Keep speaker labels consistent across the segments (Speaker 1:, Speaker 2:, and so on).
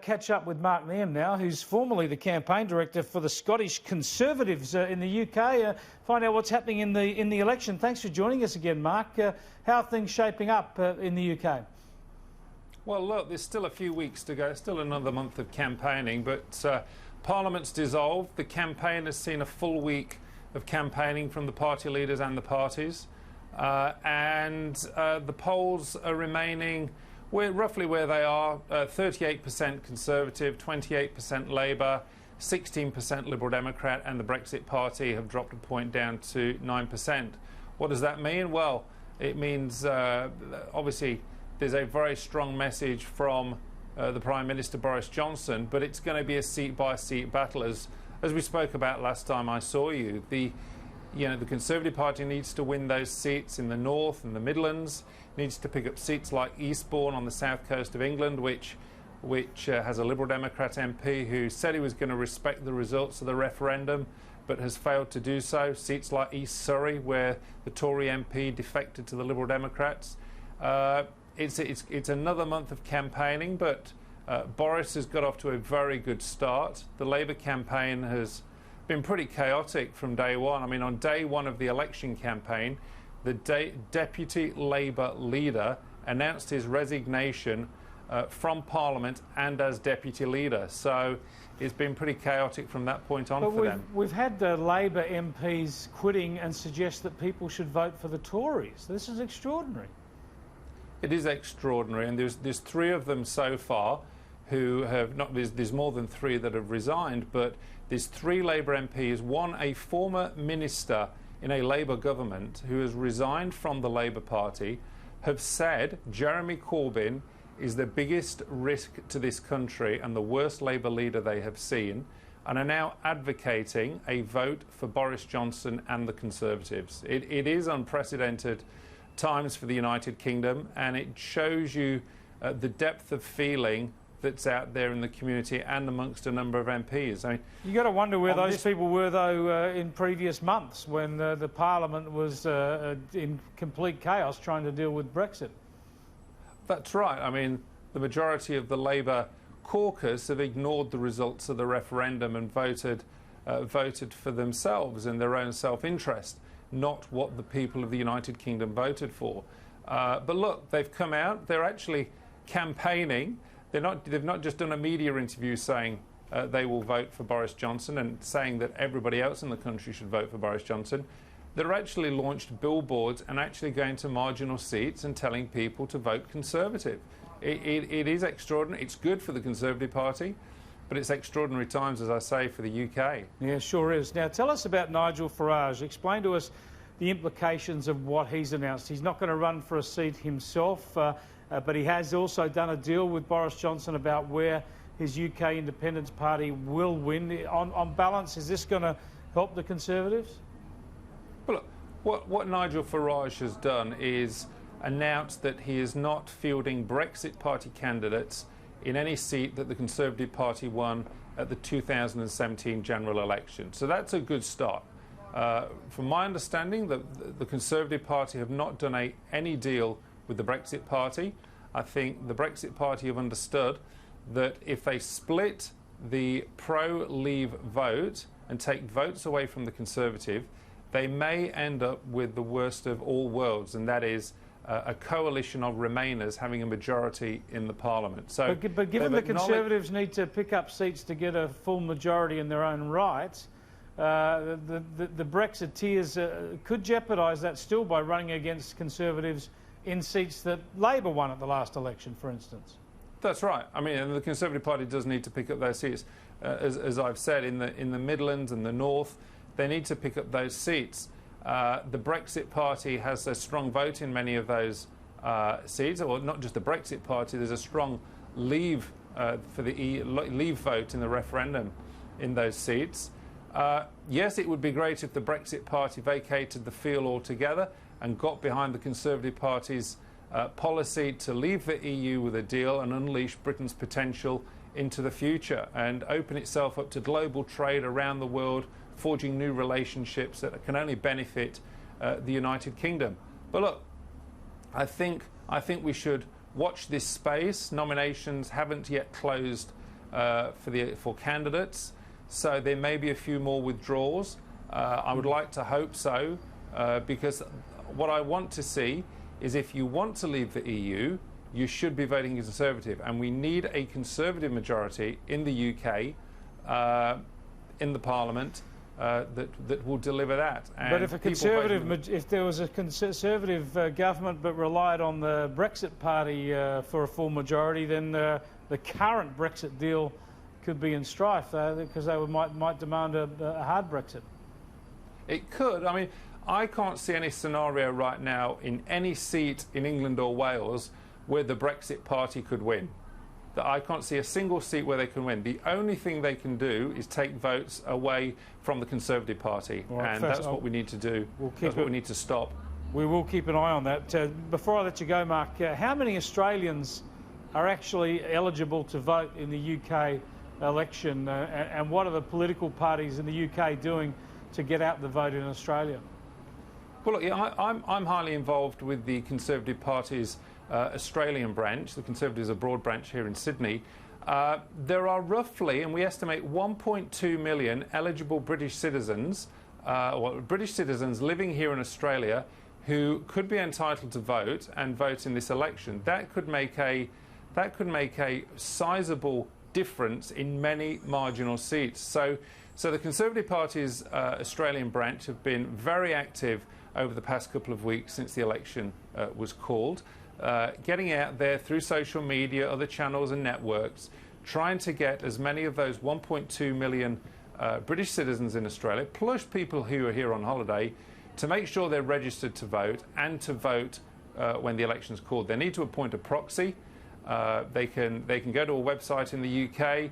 Speaker 1: catch up with Mark Neeham now, who's formerly the campaign director for the Scottish Conservatives in the UK. Find out what's happening in the election. Thanks for joining us again, Mark. How are things shaping up in the UK?
Speaker 2: Well, look, there's still a few weeks to go, still another month of campaigning, but Parliament's dissolved. The campaign has seen a full week of campaigning from the party leaders and the parties, and the polls are remaining roughly where they are, 38% Conservative, 28% Labour, 16% Liberal Democrat, and the Brexit Party have dropped a point down to 9%. What does that mean? Well, it means obviously there's a very strong message from the Prime Minister Boris Johnson, but it's going to be a seat-by-seat battle. As we spoke about last time I saw you, the Conservative Party needs to win those seats in the North and the Midlands, needs to pick up seats like Eastbourne on the south coast of England, which has a Liberal Democrat MP who said he was going to respect the results of the referendum, but has failed to do so. Seats like East Surrey, where the Tory MP defected to the Liberal Democrats. It's another month of campaigning, but Boris has got off to a very good start. The Labour campaign has been pretty chaotic from day one. I mean, on day one of the election campaign, the Deputy Labour leader announced his resignation from Parliament and as Deputy Leader. So it's been pretty chaotic from that point on for them.
Speaker 1: We've had the Labour MPs quitting and suggest that people should vote for the Tories. This is extraordinary.
Speaker 2: It is extraordinary, and there's three of them so far who have not. There's more than three that have resigned, but there's three Labour MPs, one a former minister in a Labour government who has resigned from the Labour Party, have said Jeremy Corbyn is the biggest risk to this country and the worst Labour leader they have seen, and are now advocating a vote for Boris Johnson and the Conservatives. It is unprecedented times for the United Kingdom, and it shows you the depth of feeling that's out there in the community and amongst a number of MPs. I mean, you
Speaker 1: got to wonder where those people were, though, in previous months when the Parliament was in complete chaos trying to deal with Brexit.
Speaker 2: That's right. I mean, the majority of the Labour caucus have ignored the results of the referendum and voted for themselves in their own self-interest, not what the people of the United Kingdom voted for. But look, they've come out. They're actually campaigning. They've not just done a media interview saying they will vote for Boris Johnson and saying that everybody else in the country should vote for Boris Johnson. They're actually launched billboards and actually going to marginal seats and telling people to vote Conservative. It is extraordinary. It's good for the Conservative Party, but it's extraordinary times, as I say, for the UK.
Speaker 1: Yeah, sure is. Now, tell us about Nigel Farage. Explain to us the implications of what he's announced. He's not going to run for a seat himself, but he has also done a deal with Boris Johnson about where his UK Independence Party will win. On balance, is this going to help the Conservatives?
Speaker 2: Well, look, what Nigel Farage has done is announced that he is not fielding Brexit Party candidates in any seat that the Conservative Party won at the 2017 general election. So that's a good start. From my understanding, the Conservative Party have not done any deal with the Brexit Party. I think the Brexit Party have understood that if they split the pro-leave vote and take votes away from the Conservative, they may end up with the worst of all worlds, and that is a coalition of Remainers having a majority in the Parliament. So,
Speaker 1: but given the Conservatives need to pick up seats to get a full majority in their own right, the Brexiteers could jeopardise that still by running against Conservatives in seats that Labor won at the last election, for instance.
Speaker 2: That's right. I mean, and the Conservative Party does need to pick up those seats, as I've said, in the Midlands and the North. They need to pick up those seats. The Brexit Party has a strong vote in many of those seats, or not just the Brexit Party. There's a strong Leave for the Leave vote in the referendum in those seats. Yes, it would be great if the Brexit Party vacated the field altogether and got behind the Conservative Party's policy to leave the EU with a deal and unleash Britain's potential into the future and open itself up to global trade around the world, forging new relationships that can only benefit the United Kingdom. But look, I think we should watch this space. Nominations haven't yet closed for candidates, so there may be a few more withdrawals. I would like to hope so, because what I want to see is, if you want to leave the EU, you should be voting Conservative, and we need a Conservative majority in the UK, in the Parliament, that will deliver that. And
Speaker 1: but if if there was a Conservative government but relied on the Brexit party for a full majority, then the current Brexit deal could be in strife, because they might demand a hard Brexit.
Speaker 2: It could. I mean, I can't see any scenario right now in any seat in England or Wales where the Brexit party could win. I can't see a single seat where they can win. The only thing they can do is take votes away from the Conservative Party, and that's what we need to do. That's what we need to stop.
Speaker 1: We will keep an eye on that. Before I let you go, Mark, how many Australians are actually eligible to vote in the UK election, and what are the political parties in the UK doing to get out the vote in Australia?
Speaker 2: Well, look, yeah, I'm highly involved with the Conservative Party's Australian branch. The Conservatives Abroad branch here in Sydney. There are roughly, and we estimate, 1.2 million eligible British citizens, British citizens living here in Australia, who could be entitled to vote and vote in this election. That could make a sizeable difference in many marginal seats. So the Conservative Party's Australian branch have been very active over the past couple of weeks since the election was called, getting out there through social media, other channels and networks, trying to get as many of those 1.2 million British citizens in Australia, plus people who are here on holiday, to make sure they're registered to vote, and to vote when the election is called. They need to appoint a proxy. They can go to a website in the UK,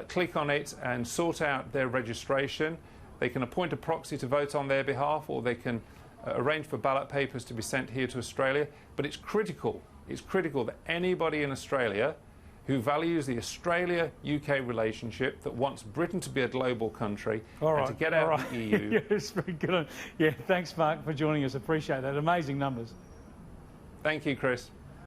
Speaker 2: click on it and sort out their registration. They can appoint a proxy to vote on their behalf, or they can arrange for ballot papers to be sent here to Australia. But it's critical that anybody in Australia who values the Australia-UK relationship, that wants Britain to be a global country, and to get out of the EU.
Speaker 1: Yeah, it's very good. Yeah, thanks, Mark, for joining us. Appreciate that. Amazing numbers.
Speaker 2: Thank you, Chris.